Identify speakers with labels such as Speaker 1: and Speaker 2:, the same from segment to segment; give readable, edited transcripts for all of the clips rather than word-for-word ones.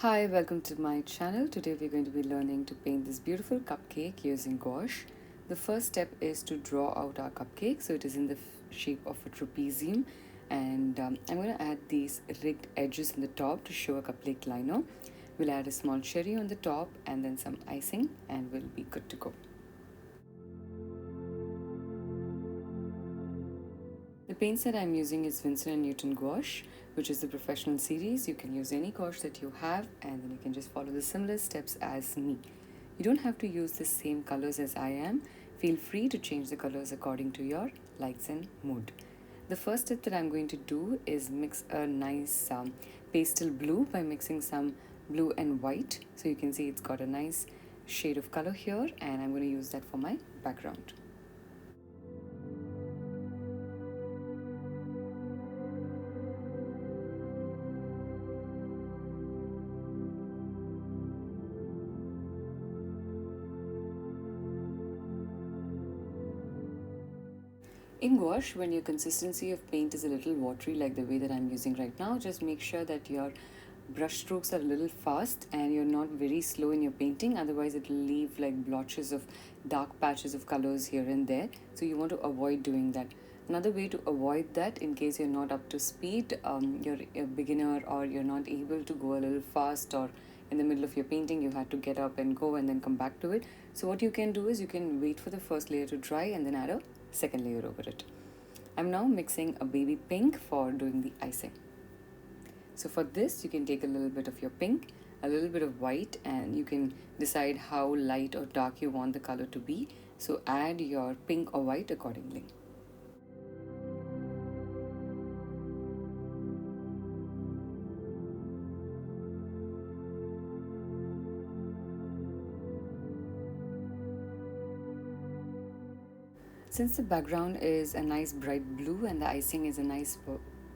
Speaker 1: Hi, welcome to my channel. Today we're going to be learning to paint this beautiful cupcake using gouache. The first step is to draw out our cupcake. So it is in the shape of a trapezium, and I'm going to add these rigged edges in the top to show a cupcake liner. We'll add a small cherry on the top and then some icing, and we'll be good to go. The paints that I'm using is Winsor and Newton gouache, which is the professional series. You can use any gouache that you have, and then you can just follow the similar steps as me. You don't have to use the same colors as I am. Feel free to change the colors according to your likes and mood. The first step that I'm going to do is mix a nice pastel blue by mixing some blue and white. So you can see it's got a nice shade of color here, and I'm going to use that for my background. In gouache, when your consistency of paint is a little watery like the way that I'm using right now, just make sure that your brush strokes are a little fast and you're not very slow in your painting, otherwise it will leave like blotches of dark patches of colors here and there. So you want to avoid doing that. Another way to avoid that, in case you're not up to speed, you're a beginner or you're not able to go a little fast, or in the middle of your painting you had to get up and go and then come back to it. So what you can do is you can wait for the first layer to dry and then add a second layer over it. I'm now mixing a baby pink for doing the icing. So for this, you can take a little bit of your pink, a little bit of white, and you can decide how light or dark you want the color to be. So add your pink or white accordingly. Since the background is a nice bright blue and the icing is a nice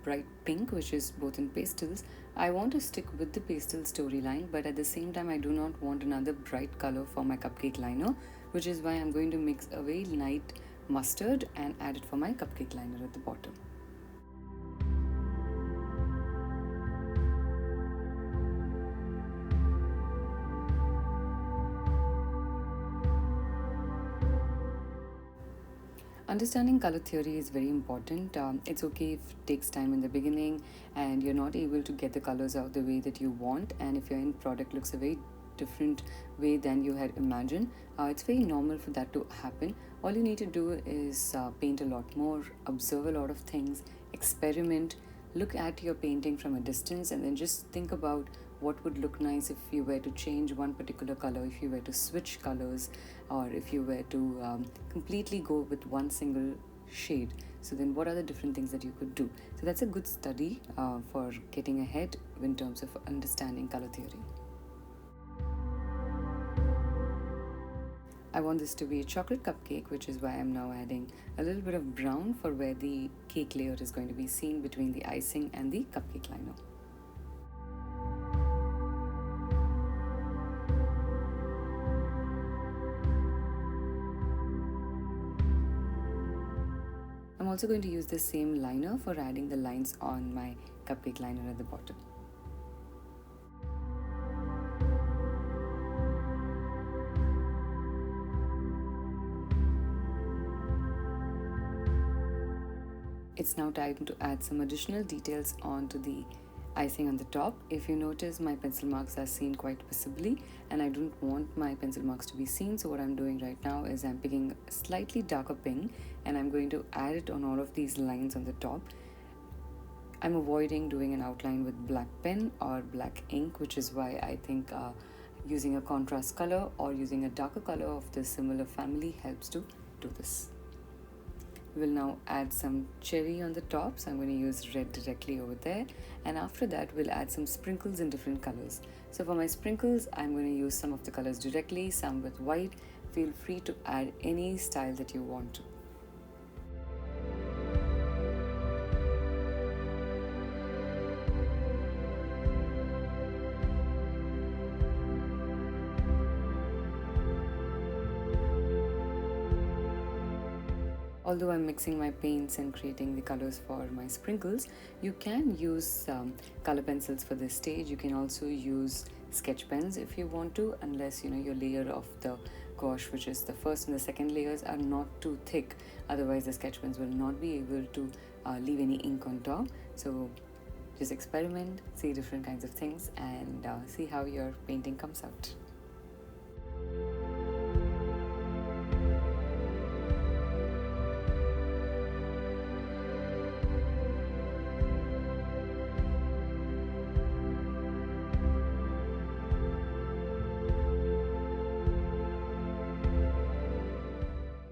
Speaker 1: bright pink, which is both in pastels, I want to stick with the pastel storyline, but at the same time I do not want another bright color for my cupcake liner, which is why I'm going to mix a very light mustard and add it for my cupcake liner at the bottom. Understanding color theory is very important. It's okay if it takes time in the beginning and you're not able to get the colors out the way that you want, and if your end product looks a very different way than you had imagined, it's very normal for that to happen. All you need to do is paint a lot more, observe a lot of things, experiment, look at your painting from a distance, and then just think about what would look nice if you were to change one particular color, if you were to switch colors, or if you were to completely go with one single shade. So then what are the different things that you could do? So that's a good study for getting ahead in terms of understanding color theory. I want this to be a chocolate cupcake, which is why I'm now adding a little bit of brown for where the cake layer is going to be seen between the icing and the cupcake liner. I'm also going to use the same liner for adding the lines on my cupcake liner at the bottom. It's now time to add some additional details onto the icing on the top. If you notice, my pencil marks are seen quite visibly, and I don't want my pencil marks to be seen, so what I'm doing right now is I'm picking a slightly darker pink and I'm going to add it on all of these lines on the top. I'm avoiding doing an outline with black pen or black ink, which is why I think using a contrast color or using a darker color of the similar family helps to do this. We'll now add some cherry on the top, so I'm going to use red directly over there, and after that we'll add some sprinkles in different colors. So for my sprinkles, I'm going to use some of the colors directly, some with white. Feel free to add any style that you want to. Although I'm mixing my paints and creating the colors for my sprinkles, you can use color pencils for this stage. You can also use sketch pens if you want to, unless your layer of the gouache, which is the first and the second layers, are not too thick. Otherwise the sketch pens will not be able to leave any ink on top. So just experiment, see different kinds of things, and see how your painting comes out.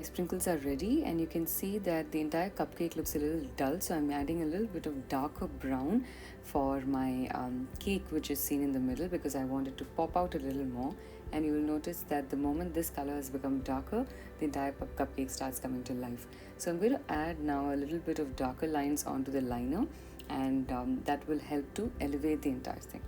Speaker 1: Sprinkles are ready, and you can see that the entire cupcake looks a little dull, so I'm adding a little bit of darker brown for my cake, which is seen in the middle, because I want it to pop out a little more. And you will notice that the moment this color has become darker, the entire cupcake starts coming to life. So I'm going to add now a little bit of darker lines onto the liner, and that will help to elevate the entire thing.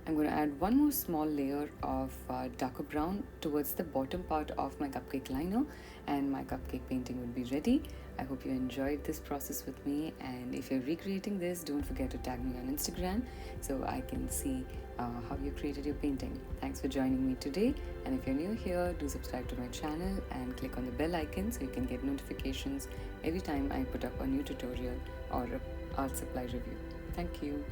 Speaker 1: I'm going to add one more small layer of darker brown towards the bottom part of my cupcake liner, and my cupcake painting will be ready. I hope you enjoyed this process with me, and if you're recreating this, don't forget to tag me on Instagram so I can see how you created your painting. Thanks for joining me today, and if you're new here, do subscribe to my channel and click on the bell icon so you can get notifications every time I put up a new tutorial or a art supply review. Thank you.